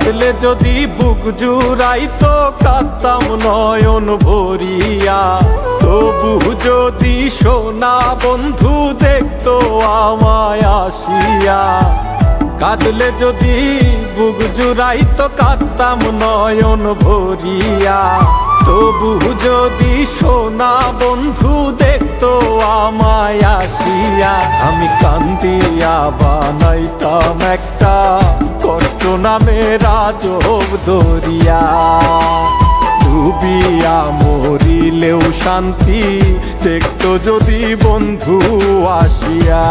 কাঁদলে যদি বুক জুড়াইতো কাঁদতাম নয়ন ভরিয়া। তবু যদি সোনা বন্ধু দেখতো আমায় আসিয়া। কাঁদলে যদি বুক জুড়াইতো কাঁদতাম নয়ন ভরিয়া। তবু যদি সোনা বন্ধু দেখতো আমায় আসিয়া। আমি কান্দিয়া বানাইতাম একটা কষ্ট নামের আজব দরিয়া। ডুবিয়া মরিলেও শান্তি দেখতো যদি বন্ধু আসিয়া।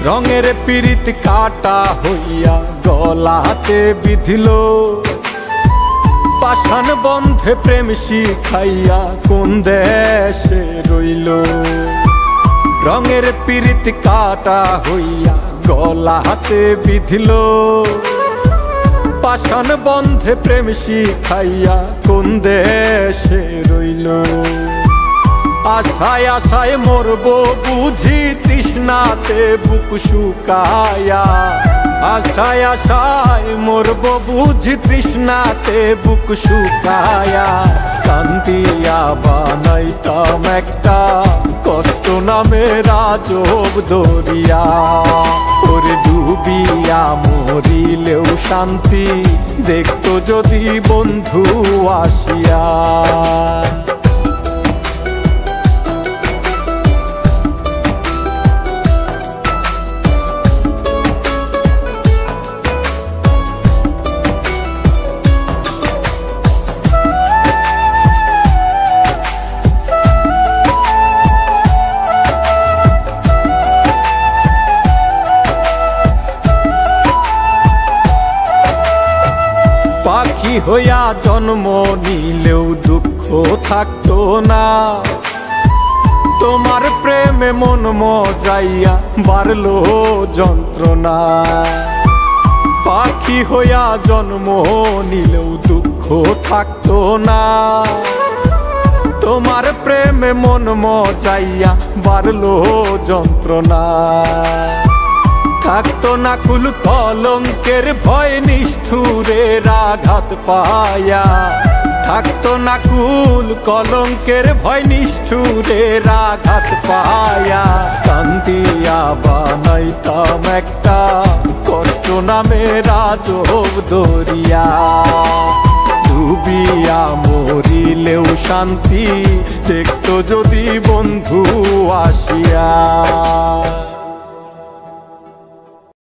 রঙের পীড়িত কাটা হইয়া গলাতে বিধিল। পাষাণ বন্ধে প্রেম শিখাইয়া কোন দেশে রইল। রঙের পীড়িত কাটা হইয়া গলাতে বিধিল। পাষাণ বন্ধে প্রেম শিখাইয়া কোন দেশে রইল। আশায় আশায় মরবো বুঝি তৃষ্ণাতে বুক শুকায়া। আশায় আশায় মরবো বুঝি তৃষ্ণাতে বুক শুকায়া। কান্দিয়া বানাইতাম একটা কষ্ট নামের আজব দরিয়া। ওরে ডুবিয়া মরিলেও শান্তি দেখতো যদি বন্ধু আসিয়া। পাখি হইয়া জন্ম নিলেও দুঃখ থাকতো না। তোমার প্রেমে মন মজাইয়া বাড়লো যন্ত্রণা। পাখি হইয়া জন্ম নিলেও দুঃখ থাকতো না। তোমার প্রেমে মন মজাইয়া বাড়লো যন্ত্রণা। থাকতো না কুল কলঙ্কের ভয় নিষ্ঠুরের আঘাত পায়া। থাকতো না কুল কলঙ্কের ভয় নিষ্ঠুরের আঘাত পায়া। কান্দিয়া বানাইতাম একটা কষ্ট নামের আজব দরিয়া। ডুবিয়া মরিলেও শান্তি দেখতো যদি বন্ধু আসিয়া।